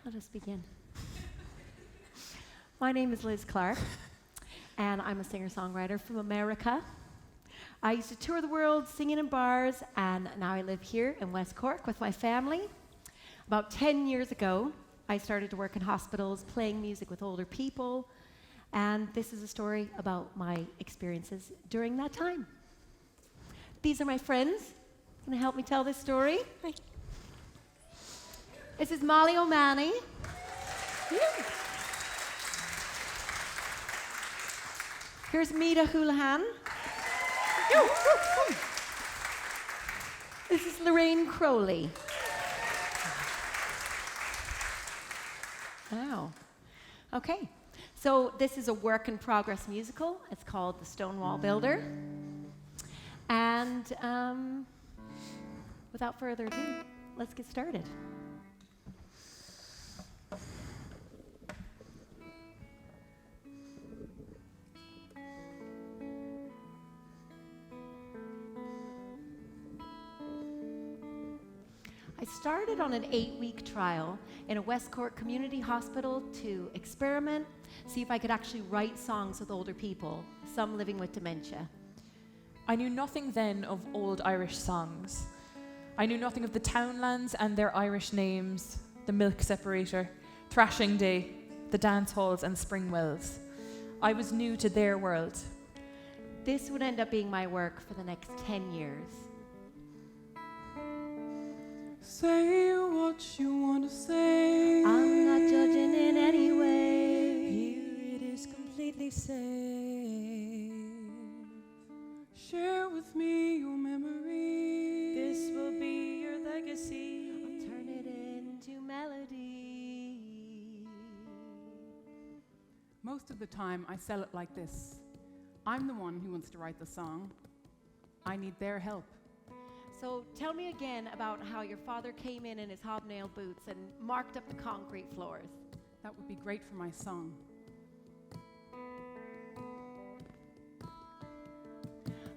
Let us begin. My name is Liz Clark, and I'm a singer-songwriter from America. I used to tour the world singing in bars, and now I live here in West Cork with my family. About 10 years ago, I started to work in hospitals, playing music with older people, and this is a story about my experiences during that time. These are my friends. Going to help me tell this story. Hi. This is Molly O'Mahony. Here's Mita Houlihan. This is Lorraine Crowley. Wow. Okay. So this is a work-in-progress musical. It's called The Stonewall Builder. And without further ado, let's get started. I started on an 8-week trial in a West Cork community hospital to experiment, see if I could actually write songs with older people, some living with dementia. I knew nothing then of old Irish songs. I knew nothing of the townlands and their Irish names, the milk separator, thrashing day, the dance halls and spring wells. I was new to their world. This would end up being my work for the next 10 years. Say what you want to say. I'm not judging in any way. Here it is completely safe. Share with me your memories. This will be your legacy. I'll turn it into melody. Most of the time, I sell it like this. I'm the one who wants to write the song. I need their help. So tell me again about how your father came in his hobnail boots and marked up the concrete floors. That would be great for my song.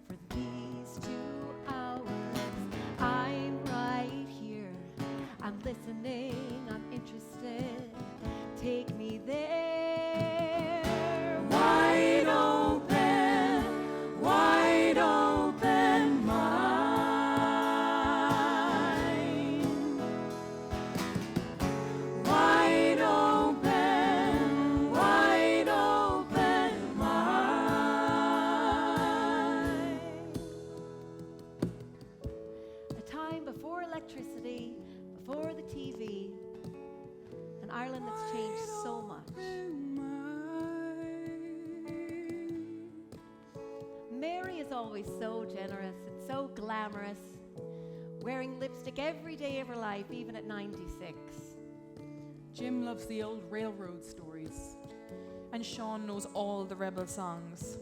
For these 2 hours, I'm right here. I'm listening, I'm interested. Take me there. Wide open, wide open mind. Wide open, wide open mind. A time before electricity, before the TV, an Ireland that's changed so much. Mary is always so generous and so glamorous, wearing lipstick every day of her life, even at 96. Jim loves the old railroad stories. And Sean knows all the rebel songs.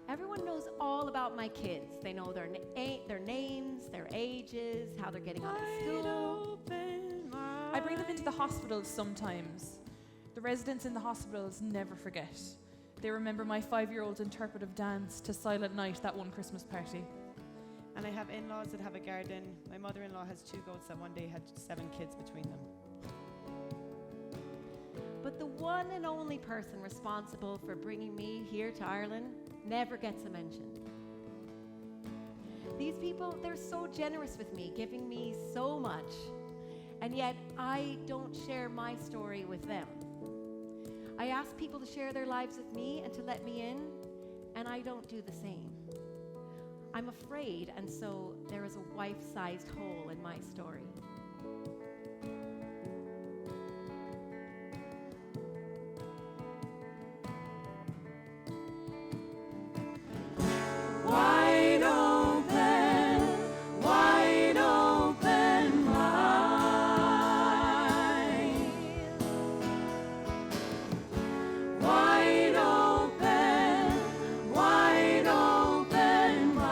Everyone knows all about my kids. They know their names, their ages, how they're getting on in school. I bring them into the hospitals sometimes. The residents in the hospitals never forget. They remember my 5-year-old interpretive dance to Silent Night that one Christmas party. And I have in-laws that have a garden. My mother-in-law has 2 goats that one day had 7 kids between them. But the one and only person responsible for bringing me here to Ireland never gets a mention. These people, they're so generous with me, giving me so much. And yet, I don't share my story with them. I ask people to share their lives with me and to let me in, and I don't do the same. I'm afraid, and so there is a wife-sized hole in my story. Wide open mind. Wide open mind.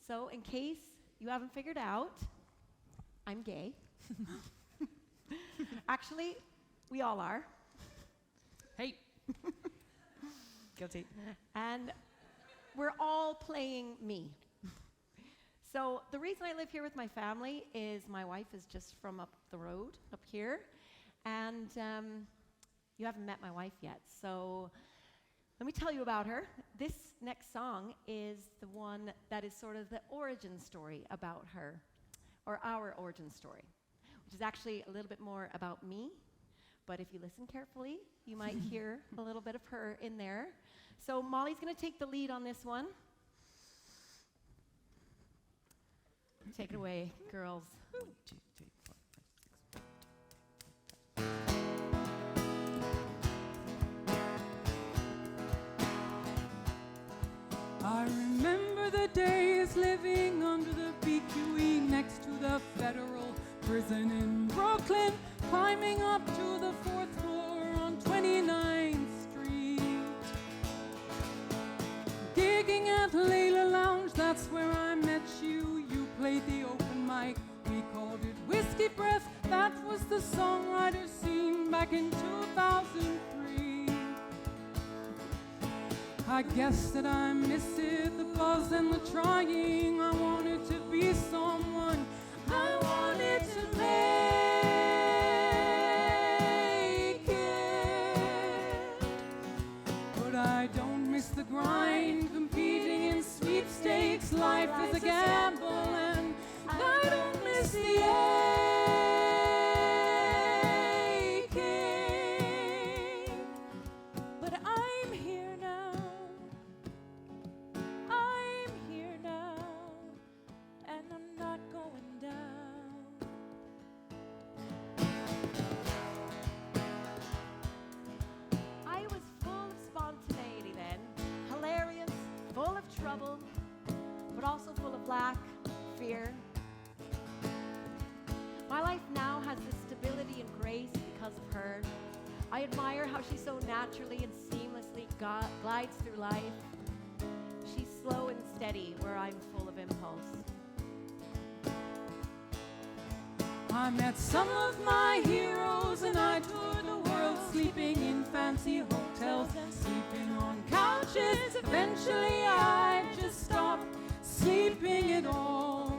So, in case you haven't figured out, I'm gay. Actually, we all are. Hey. Guilty. And we're all playing me. So the reason I live here with my family is my wife is just from up the road, up here. And you haven't met my wife yet. So let me tell you about her. This next song is the one that is sort of the origin story about her, or our origin story, which is actually a little bit more about me. But if you listen carefully, you might hear a little bit of her in there. So Molly's going to take the lead on this one. Take it away, girls. 1, 2, 3, 4, 5, 6. I remember the days living under the BQE next to the federal prison in Brooklyn, climbing up to the 4th floor on 29th Street. Gigging at Layla Lounge, that's where I met you. You played the open mic, we called it Whiskey Breath. That was the songwriter scene back in 2003. I guess that I miss it, the buzz and the trying. I wanted to be someone, I wanted to make it. But I don't miss the grind, competing in sweepstakes. Life is a gamble, and I don't miss the aching. But I'm here now. I'm here now. And I'm not going down. I was full of spontaneity then, hilarious, full of trouble, but also full of lack, fear. My life now has this stability and grace because of her. I admire how she so naturally and seamlessly glides through life. She's slow and steady where I'm full of impulse. I met some of my heroes and I toured the world, sleeping in fancy hotels and sleeping on couches. Eventually I just stopped sleeping at all.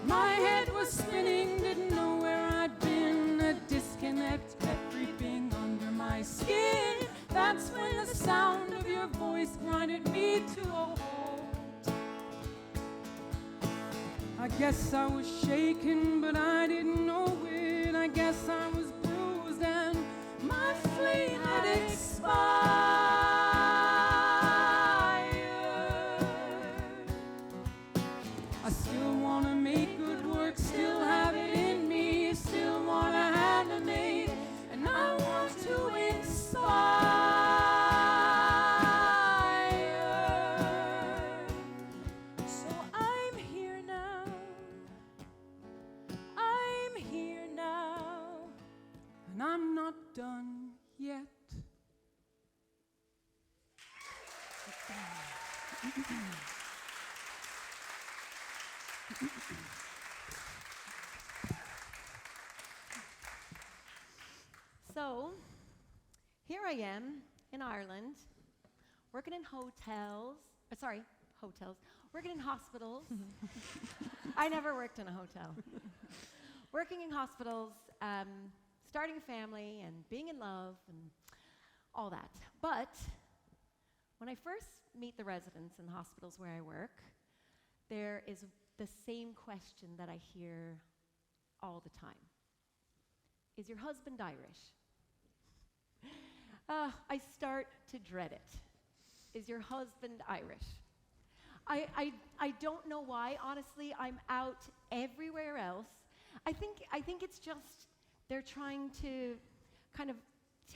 My head was spinning, didn't know where I'd been. A disconnect kept creeping under my skin. That's when the sound of your voice grinded me to a halt. I guess I was shaken, but I didn't know it. I guess I was bruised and my flame had expired. I still want to make good work, still have it in me, still want to animate, and I want to inspire. So I'm here now. I'm here now. And I'm not done yet. So, here I am in Ireland, working in working in hospitals. I never worked in a hotel. Working in hospitals, starting a family, and being in love, and all that. But when I first meet the residents in the hospitals where I work, there is the same question that I hear all the time. Is your husband Irish? I start to dread it. Is your husband Irish? I don't know why. Honestly, I'm out everywhere else. I think it's just they're trying to kind of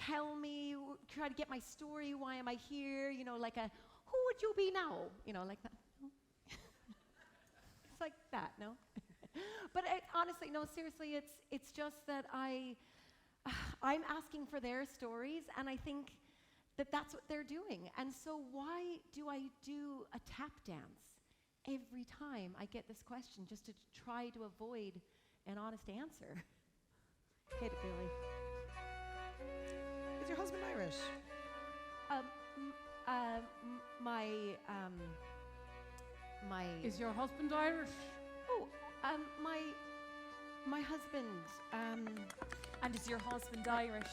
tell me, try to get my story. Why am I here? You know, like a, who would you be now? You know, like that. It's like that, no? But honestly, no, seriously, it's just that I'm asking for their stories, and I think that's what they're doing. And so why do I do a tap dance every time I get this question, just to try to avoid an honest answer? Hit it, Billy. Is your husband Irish? My Is your husband Irish? my husband. And is your husband Irish?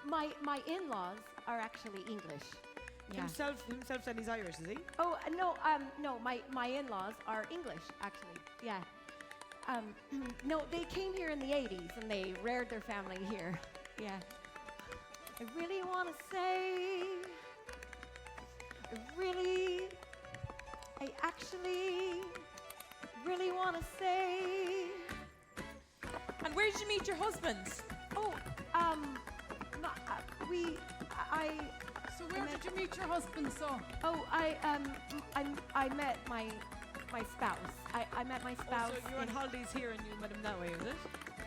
My in-laws are actually English. Yeah. Himself said he's Irish, is he? Oh no, my in-laws are English actually. Yeah. No, they came here in the 80s and they reared their family here. Yeah. I really want to say. I actually really want to say. And where did you meet your husband? Oh, no, So where did you meet your husband, so? I met my spouse. I met my spouse. Oh, so you're on holidays here and you met him that way, is it?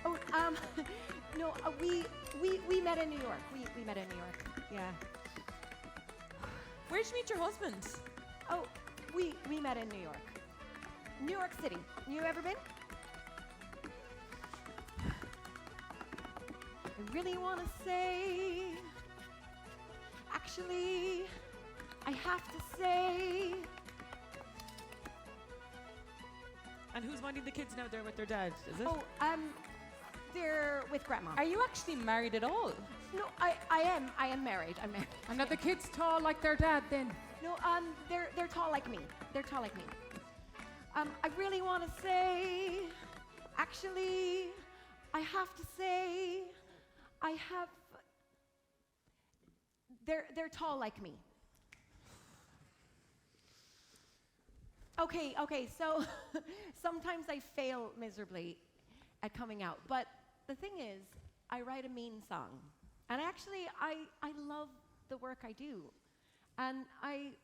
Oh, no, we met in New York. We met in New York. Yeah. Where did you meet your husband? Oh, we met in New York. New York City. You ever been? I really want to say. Actually, I have to say. And who's minding the kids now? They're with their dad, is it? Oh, they're with grandma. Are you actually married at all? No, I am married. I'm married. And are the kids tall like their dad then? No, they're tall like me. They're tall like me. I really want to say, actually, I have to say, they're tall like me. Okay, so sometimes I fail miserably at coming out, but the thing is, I write a mean song. And actually, I love the work I do. And I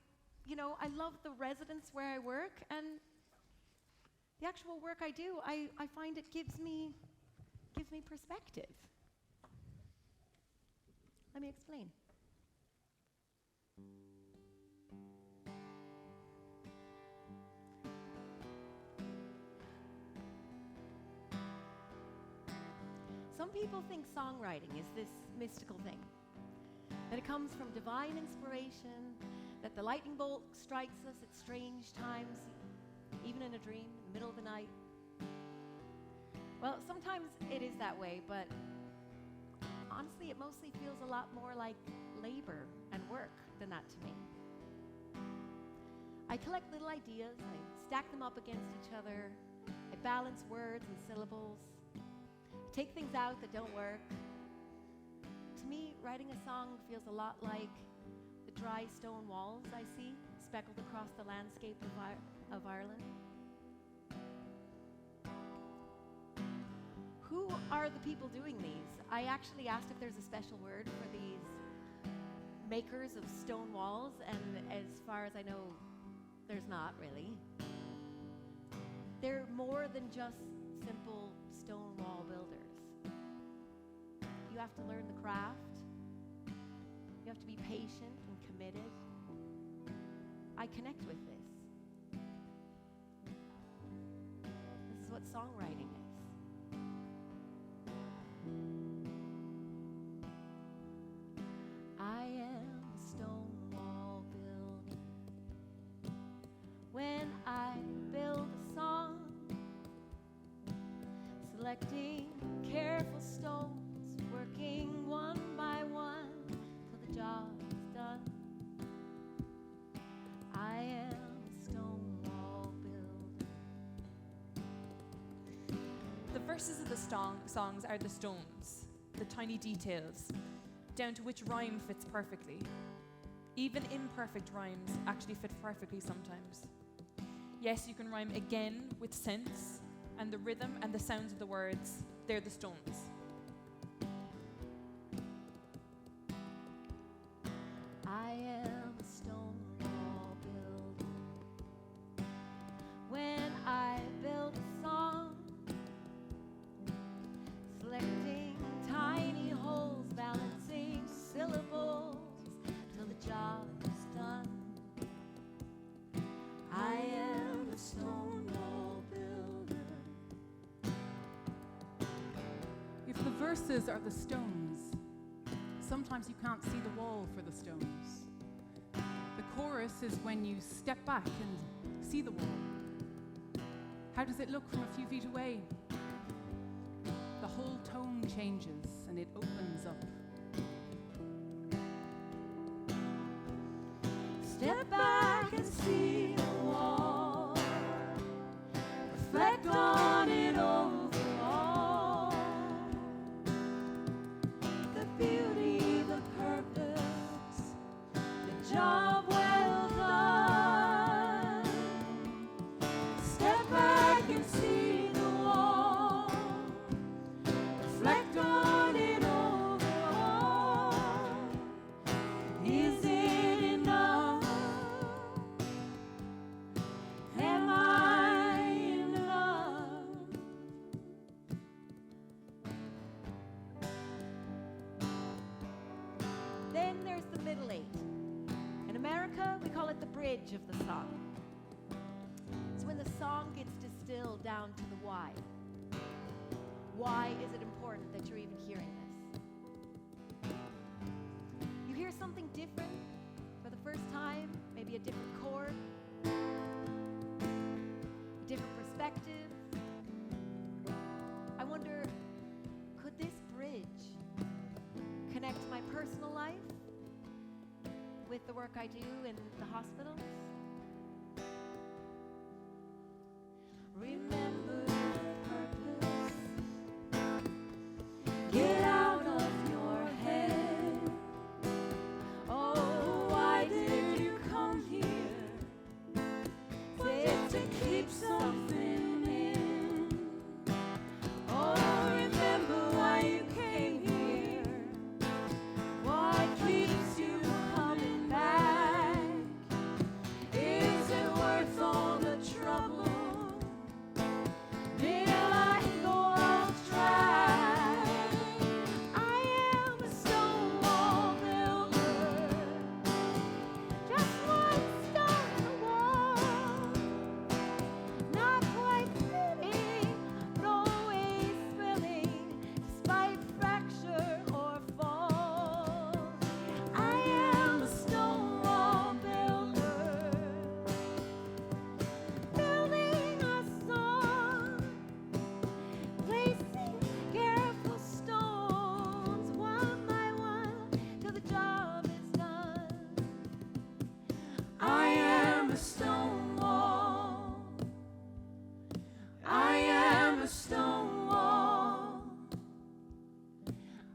love the residents where I work, and the actual work I do, I find it gives me perspective. Let me explain. Some people think songwriting is this mystical thing, that it comes from divine inspiration, that the lightning bolt strikes us at strange times, even in a dream, in the middle of the night. Well, sometimes it is that way, but honestly, it mostly feels a lot more like labor and work than that to me. I collect little ideas, I stack them up against each other, I balance words and syllables, take things out that don't work. To me, writing a song feels a lot like the dry stone walls I see speckled across the landscape of Ireland. Who are the people doing these? I actually asked if there's a special word for these makers of stone walls, and as far as I know, there's not really. They're more than just simple stone wall builders. You have to learn the craft. You have to be patient and committed. I connect with this. This is what songwriting is. I am a stone wall builder. When I build a song, selecting careful stones, working one by one till the job's done. I am a stone wall builder. The verses of the songs are the stones, the tiny details, down to which rhyme fits perfectly. Even imperfect rhymes actually fit perfectly sometimes. Yes, you can rhyme again with sense, and the rhythm and the sounds of the words, they're the stones. I am a stone wall builder. When I build a song, selecting tiny holes, balancing verses are the stones. Sometimes you can't see the wall for the stones. The chorus is when you step back and see the wall. How does it look from a few feet away? The whole tone changes and it opens up. Step back and see the wall. Reflect on it overall. The beauty, the purpose, the job well done. Step back and see the wall. Reflect on it overall. Is it enough? Am I in love? Then there's the middle eight. In America, we call it the bridge of the song. It's when the song gets distilled down to the why. Why is it important that you're even hearing this? You hear something different for the first time, maybe a different chord, a different perspective. I wonder, could this bridge connect my personal life with the work I do in the hospitals? Remember the purpose. Get out of your head. Oh, why did you come here? Was it to keep something in? Oh, remember why you came here. What keeps you coming back? Is it worth all the trouble? Did I go off track? I am a Stonewall builder, just one stone in the wall. Not quite fitting, but always willing, despite fracture or fall. I am a Stonewall builder, building a song, placing careful stones one by one till the job is done. I am a Stonewall. I am a Stonewall.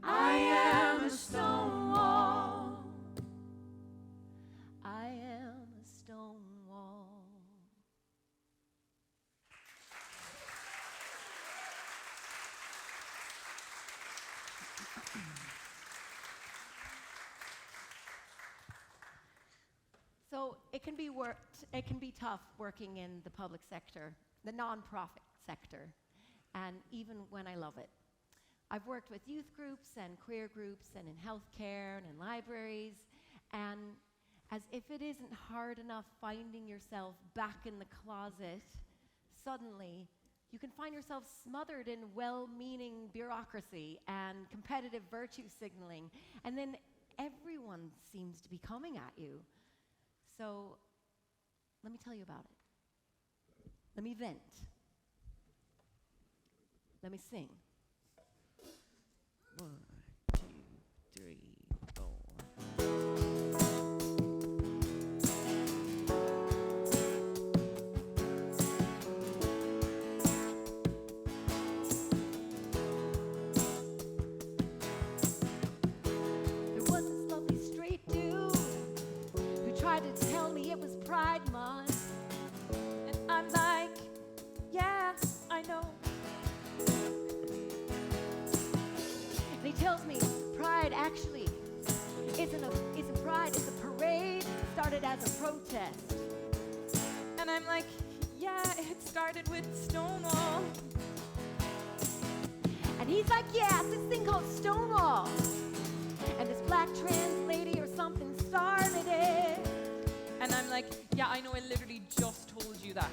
I am a Stonewall. I am a Stonewall. So it can be tough working in the public sector, the nonprofit sector, and even when I love it. I've worked with youth groups and queer groups and in healthcare and in libraries, and as if it isn't hard enough finding yourself back in the closet, suddenly you can find yourself smothered in well-meaning bureaucracy and competitive virtue signaling, and then everyone seems to be coming at you. So let me tell you about it. Let me vent. Let me sing. 1, 2, 3, 4. There was this lovely straight dude who tried to tell me it was Pride Month, and I'm like, yeah, I know. And he tells me Pride actually isn't Pride, it's a parade. It started as a protest. And I'm like, yeah, it started with Stonewall. And he's like, yeah, it's this thing called Stonewall. And this black trans lady or something started it. And I'm like, yeah, I know, I literally just told you that.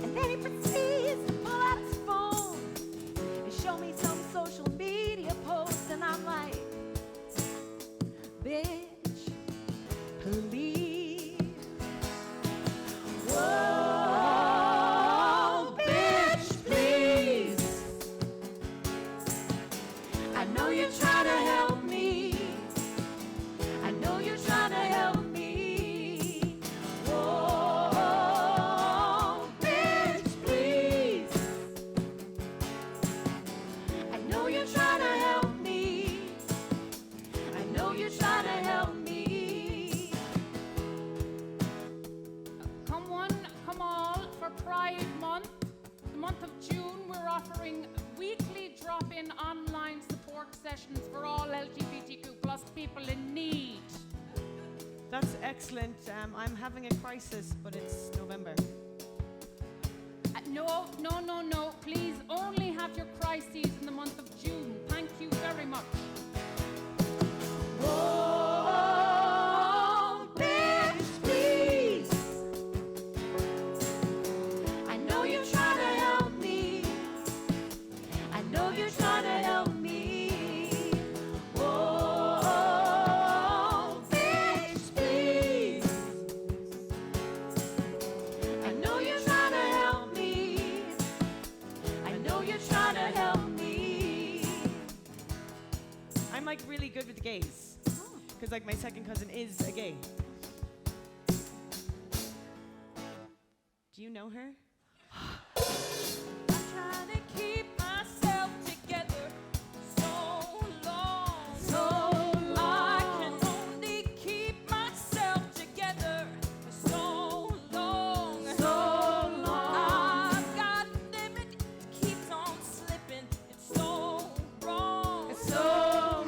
And then he proceeds to pull out his phone work sessions for all LGBTQ plus people in need. That's excellent. I'm having a crisis, but it's November. No. Please only have your crises in the month of June. Thank you very much. Oh, bitch, please. I know you're trying to help me. I know you're trying to help me. Oh, bitch, please. I know you're trying to help me. I know you're trying to help me. I'm like really good with the gays. Because like my second cousin is a gay. Do you know her? I'm trying to keep myself together so long. So I can only keep myself together so long. So long. I've got a limit, it keeps on slipping. It's so wrong. It's so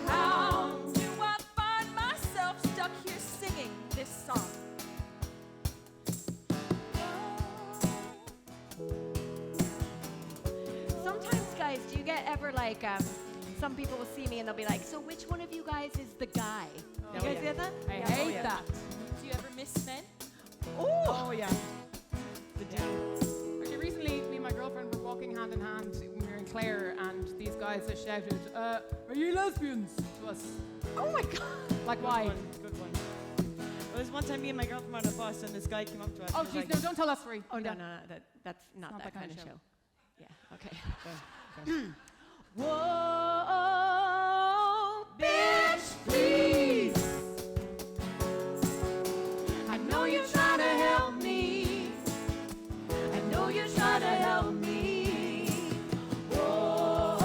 How do I find myself stuck here singing this song? Sometimes, guys, do you get ever like, some people will see me and they'll be like, so which one of you guys is the guy? You Oh, guys yeah. get that? I hate yeah. that. Do you ever miss men? Oh yeah. The dude. Actually, recently, me and my girlfriend were walking hand in hand when we were in Clare, and these guys just shouted, "Are you lesbians?" to us. Oh my God. Like, Good why? one. Good one. Well, there's one time me and my girlfriend were on a bus and this guy came up to us. Oh, and was jeez, like, no, don't tell us three. Oh, no, that's not, not that kind of show. show. Yeah, okay. "Okay." Whoa, bitch, please. I know you're trying to help me. I know you're trying to help me. Whoa,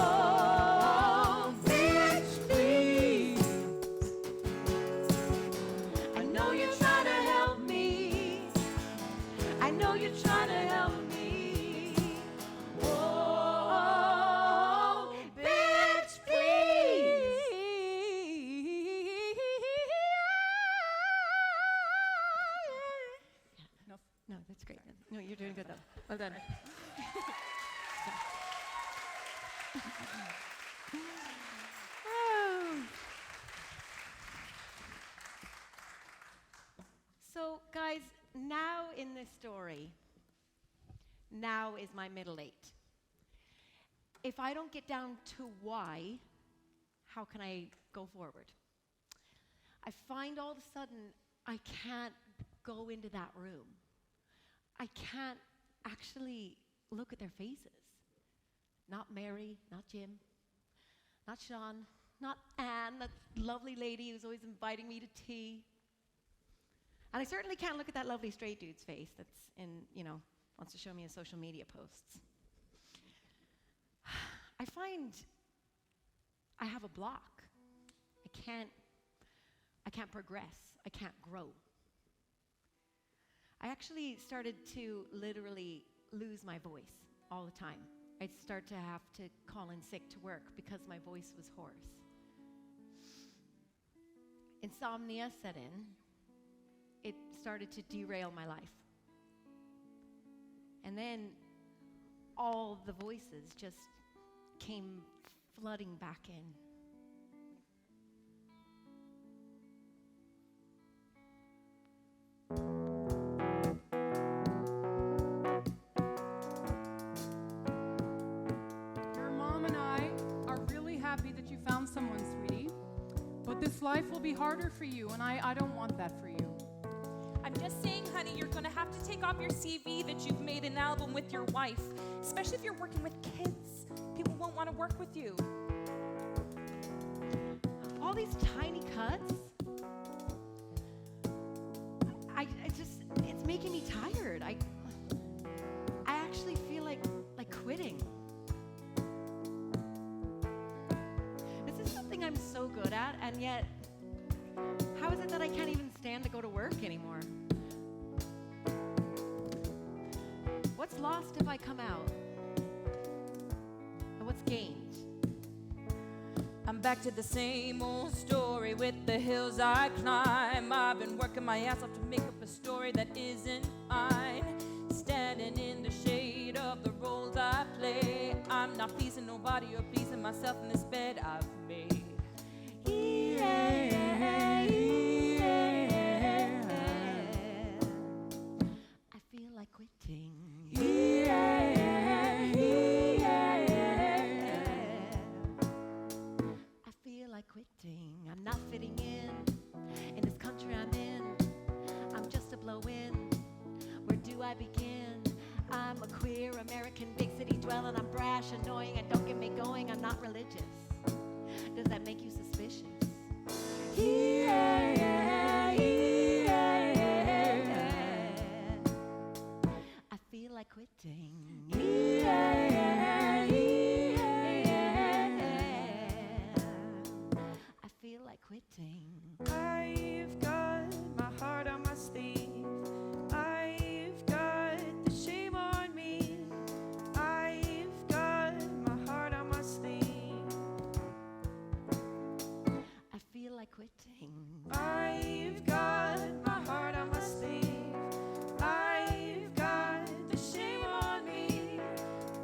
bitch, please. I know you're trying to help me. I know you're trying to help me. Whoa, bitch, please. No, that's great. No, you're doing good though. Well done. So, guys, now in this story, now is my middle eight. If I don't get down to why, how can I go forward? I find all of a sudden I can't go into that room. I can't actually look at their faces. Not Mary, not Jim, not Sean, not Anne, that lovely lady who's always inviting me to tea. And I certainly can't look at that lovely straight dude's face that's wants to show me his social media posts. I find I have a block. I can't progress. I can't grow. I actually started to literally lose my voice all the time. I'd start to have to call in sick to work because my voice was hoarse. Insomnia set in. It started to derail my life. And then all the voices just came flooding back in. Your mom and I are really happy that you found someone, sweetie. But this life will be harder for you, and I don't want that for you. I'm just saying, honey, you're going to have to take off your CV that you've made an album with your wife, especially if you're working with kids. People won't want to work with you. All these tiny cuts. It's making me tired. I actually feel like quitting. This is something I'm so good at, and yet, how is it that I can't even stand to go to work anymore? What's lost if I come out? And what's gained? I'm back to the same old story with the hills I climb. I've been working my ass off to make up a story that isn't mine. Standing in the shade of the roles I play. I'm not pleasing nobody or pleasing myself in this bed I've made. I feel like quitting. I feel like quitting. I'm not fitting in this country I'm in. I'm just a blow-in. Where do I begin? I'm a queer American, big city dwelling. I'm brash, annoying, and don't get me going. I'm not religious. Does that make you suspicious? I feel like quitting. I feel like quitting. I've got my heart on my sleeve. I've got the shame on me. I've got my heart on my sleeve. I feel like quitting. I've got my heart on my sleeve. I've got the shame on me.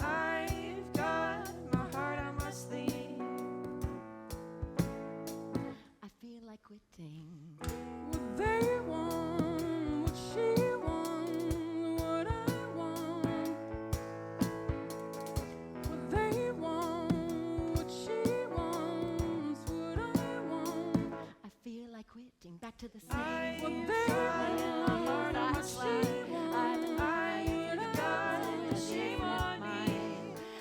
I've got my heart on my sleeve. I feel like quitting. What they want, what she wants, what I want. What they want, what she wants, what I want. I feel like quitting. Back to the I've same. got my heart on my sleeve. I've got the shame on me.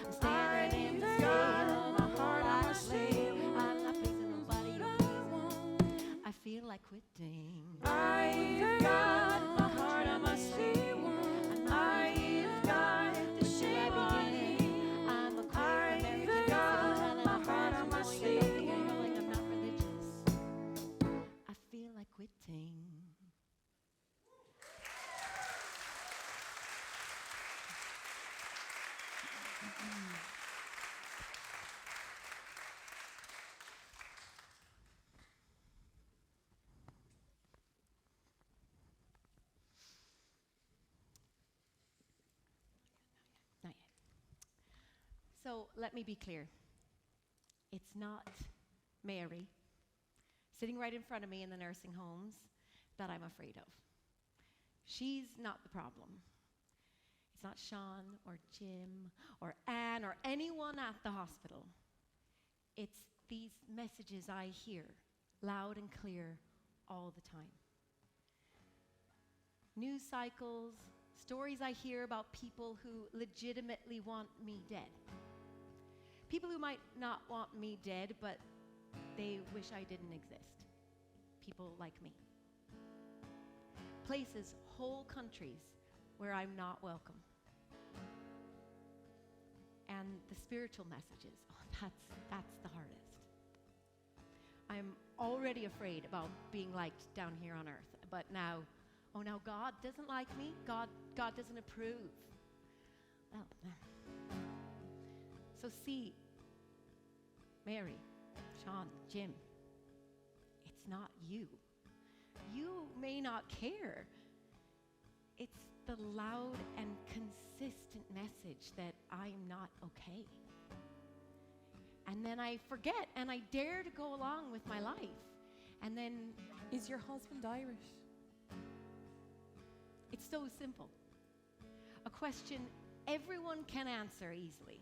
I'm standing in the I've same. got my heart on my sleeve. I'm not pleasing nobody or pleasing. I feel like quitting. I've got my heart on my sleeve. I've got the shame on me. I'm a queer I've American, got big city my heart on my sleeve. I'm not religious. I feel like quitting. Not yet. So let me be clear. It's not Mary sitting right in front of me in the nursing homes that I'm afraid of. She's not the problem. It's not Sean or Jim or Anne or anyone at the hospital. It's these messages I hear loud and clear all the time. News cycles, stories I hear about people who legitimately want me dead. People who might not want me dead, but they wish I didn't exist. People like me. Places, whole countries, where I'm not welcome. And the spiritual messages, that's the hardest. I'm already afraid about being liked down here on earth, but now God doesn't like me? God doesn't approve. Well, so see, Mary, Sean, Jim, it's not you. You may not care. It's the loud and consistent message that I'm not okay. And then I forget and I dare to go along with my life. And then Is your husband Irish? it's so simple. A question everyone can answer easily.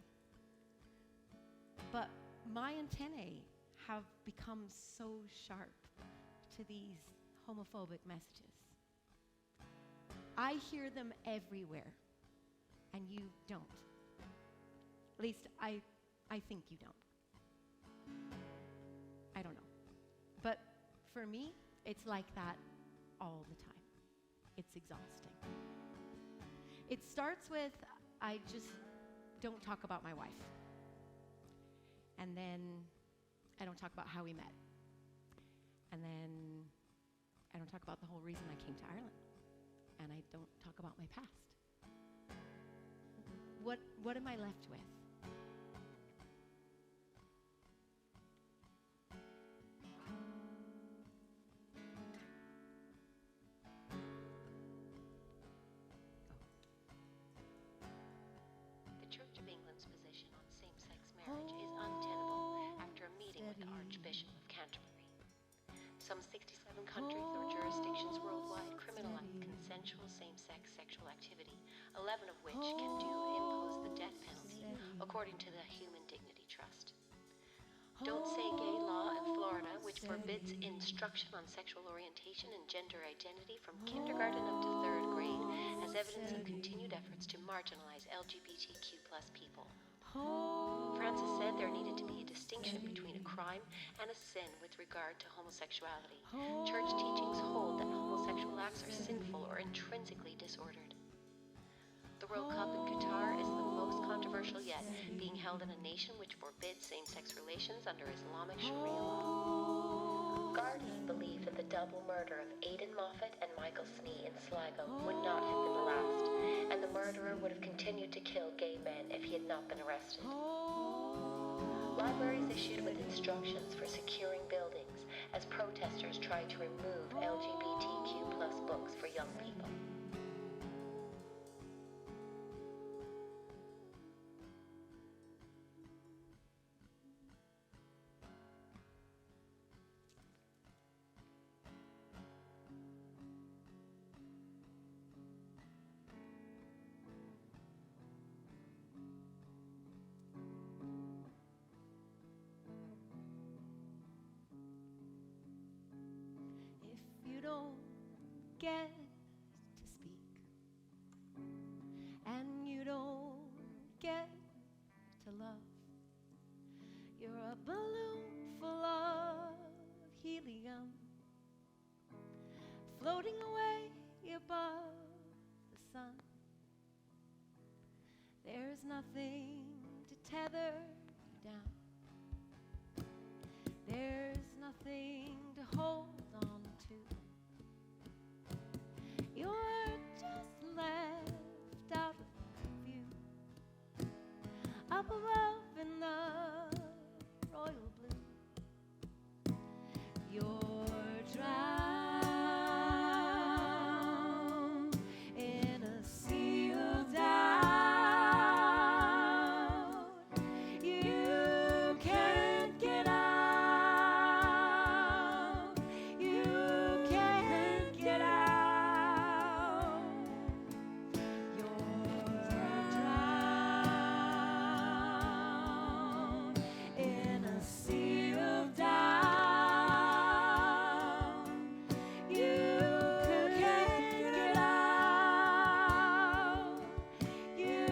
But my antennae have become so sharp to these homophobic messages. I hear them everywhere, and you don't. At least I think you don't. I don't know. But for me, it's like that all the time. It's exhausting. It starts with, I just don't talk about my wife. And then I don't talk about how we met. And then I don't talk about the whole reason I came to Ireland. And I don't talk about my past. What am I left with? Canterbury. Some 67 countries or jurisdictions worldwide criminalize consensual same-sex sexual activity, 11 of which can impose the death penalty, according to the Human Dignity Trust. Don't Say Gay law in Florida, which forbids instruction on sexual orientation and gender identity from kindergarten up to 3rd grade, as evidence of continued efforts to marginalize LGBTQ plus people. Francis said there needed to be a distinction between a crime and a sin with regard to homosexuality. Church teachings hold that homosexual acts are sinful or intrinsically disordered. The World Cup in Qatar is the most controversial yet, being held in a nation which forbids same-sex relations under Islamic Sharia law. Gardaí believe that the double murder of Aidan Moffat and Michael Snee in Sligo would not have been the last, and the murderer would have continued to kill gay men if he had not been arrested. Libraries issued with instructions for securing buildings as protesters tried to remove LGBTQ plus books for young people. If you don't get to speak and you don't get to love, you're a balloon full of helium floating away above the sun. There's nothing to tether you down. There's nothing to hold on to. You're just left out of view, up above in the royal blue. You're drowned in a sea of doubt. You can't get out. You can't get out. You're drowned in a sea of doubt. You can't get out. You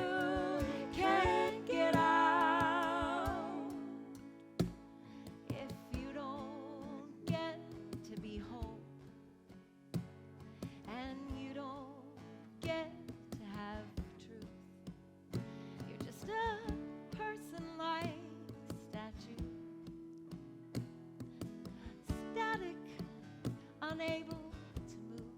can't get out. If you don't get to be whole, and you don't get to have truth, you're just a person like a statue, static, unable to move.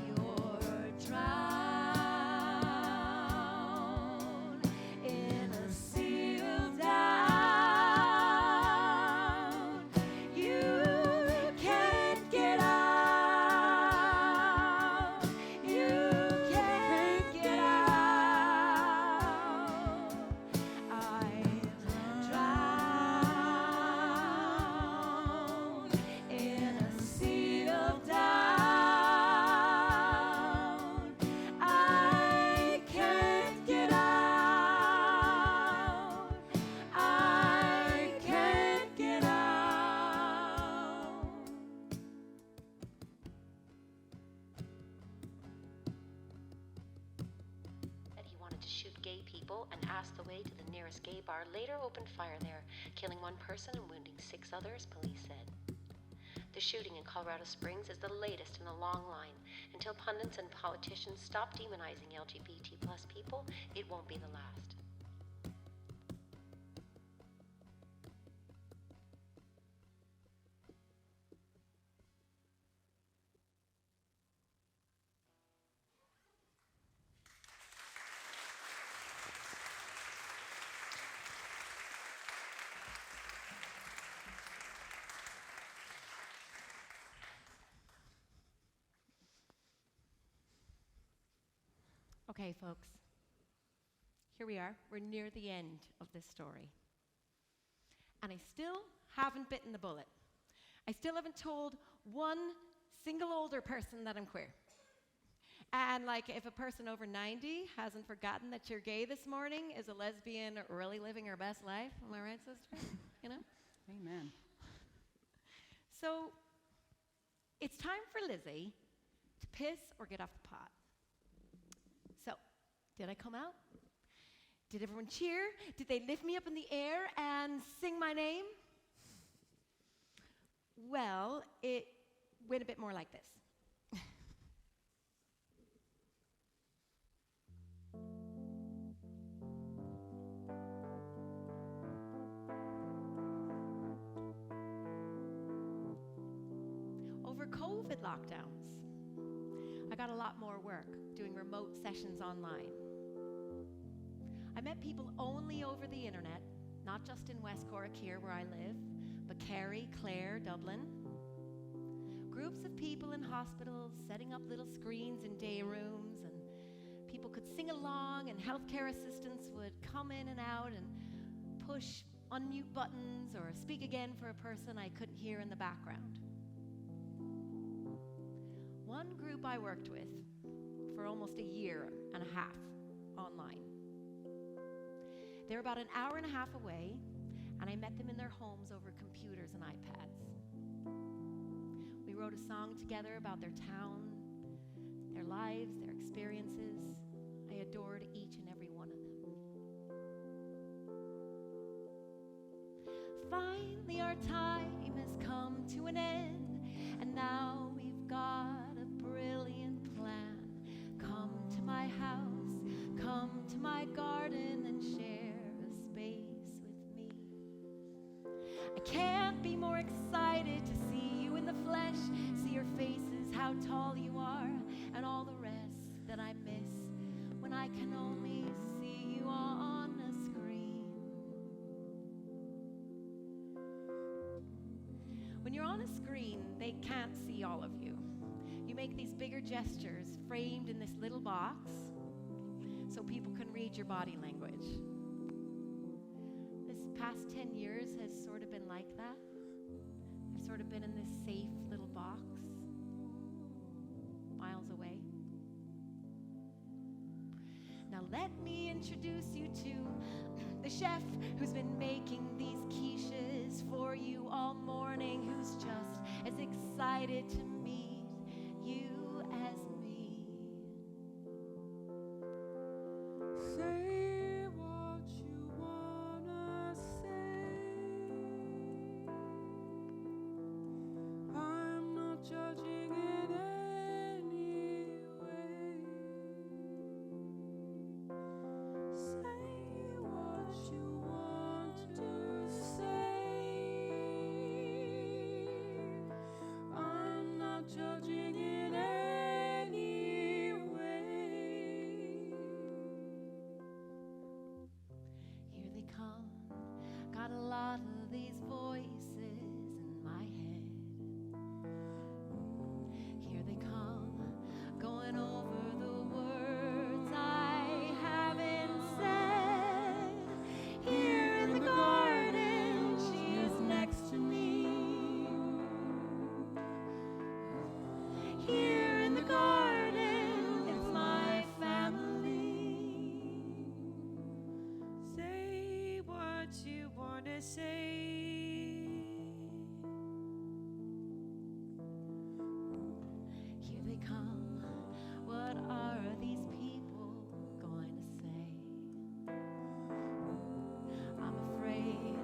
You're drowned in a sea of doubt. You can't get out. You can't get out. I'm drowned in a sea of doubt. I can't get out. I can't get out. Said he wanted to shoot gay people and asked the way to the nearest gay bar, later opened fire there, killing 1 person and wounding 6 others, police said. The shooting in Colorado Springs is the latest in a long line. Until pundits and politicians stop demonizing LGBT plus people, it won't be the last. Okay, folks. Here we are. We're near the end of this story. And I still haven't bitten the bullet. I still haven't told one single older person that I'm queer. And like, if a person over 90 hasn't forgotten that you're gay this morning, is a lesbian really living her best life? Am I right, sister? You know? Amen. So, it's time for Lizzie to piss or get off the pot. So, did I come out? Did everyone cheer? Did they lift me up in the air and sing my name? Well, it went a bit more like this. Over COVID lockdowns, I got a lot more work doing remote sessions online. I met people only over the internet, not just in West Cork here where I live, but Kerry, Clare, Dublin. Groups of people in hospitals setting up little screens in day rooms, and people could sing along, and healthcare assistants would come in and out and push unmute buttons or speak again for a person I couldn't hear in the background. One group I worked with for almost a year and a half online. They were about an hour and a half away, and I met them in their homes over computers and iPads. We wrote a song together about their town, their lives, their experiences. I adored each and every one of them. Finally, our time has come to an end, and now we've got a brilliant plan. Come to my house, come to my garden, and share a space with me. I can't be more excited to see you in the flesh, see your faces, how tall you are, and all the rest that I miss when I can only see you on a screen. When you're on a screen, they can't see all of you. You make these bigger gestures framed in this little box so people can read your body language. This past 10 years has sort of been like that. I've sort of been in this safe little box, miles away. Now let me introduce you to the chef who's been making these quiches for you all morning, who's just as excited to meet you as me. Say what you wanna say. I'm not judging in any way. Say what you want to say. I'm not judging in any way. Here they come, got a lot of these voices in my head. Here they come, going over the words I haven't said. Here in the garden, she is next to me. Here in the garden, it's my family. Say what you wanna say. Here they come. What are these people going to say? I'm afraid.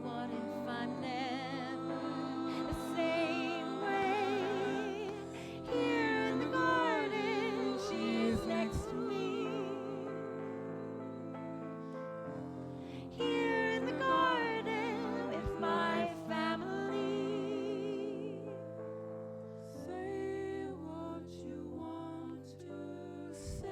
What if I'm never the same way? Here in the garden, she is next to me. Here in the garden with my family. Say what you want to say.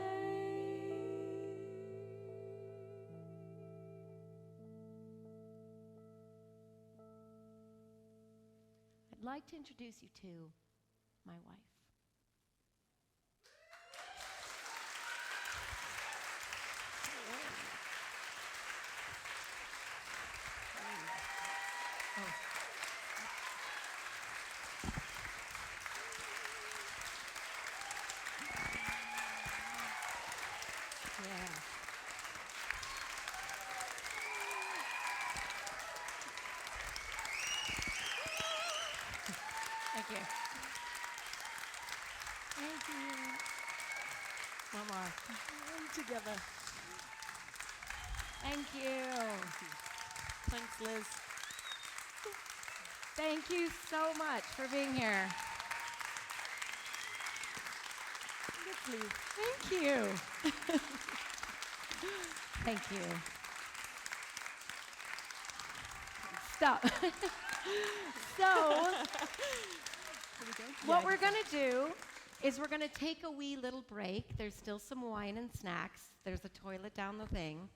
I'd like to introduce you to my wife. Thank you. One more. Together. Thank you. Thanks, Liz. Thank you so much for being here. Thank you. Thank you. Stop. So, what we're going to do is we're going to take a wee little break. There's still some wine and snacks. There's a toilet down the thing.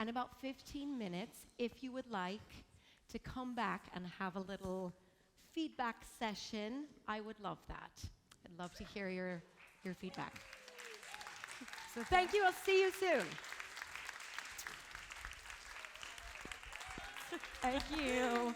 And about 15 minutes, if you would like to come back and have a little feedback session, I would love that. I'd love to hear your feedback. So thank you. I'll see you soon. Thank you.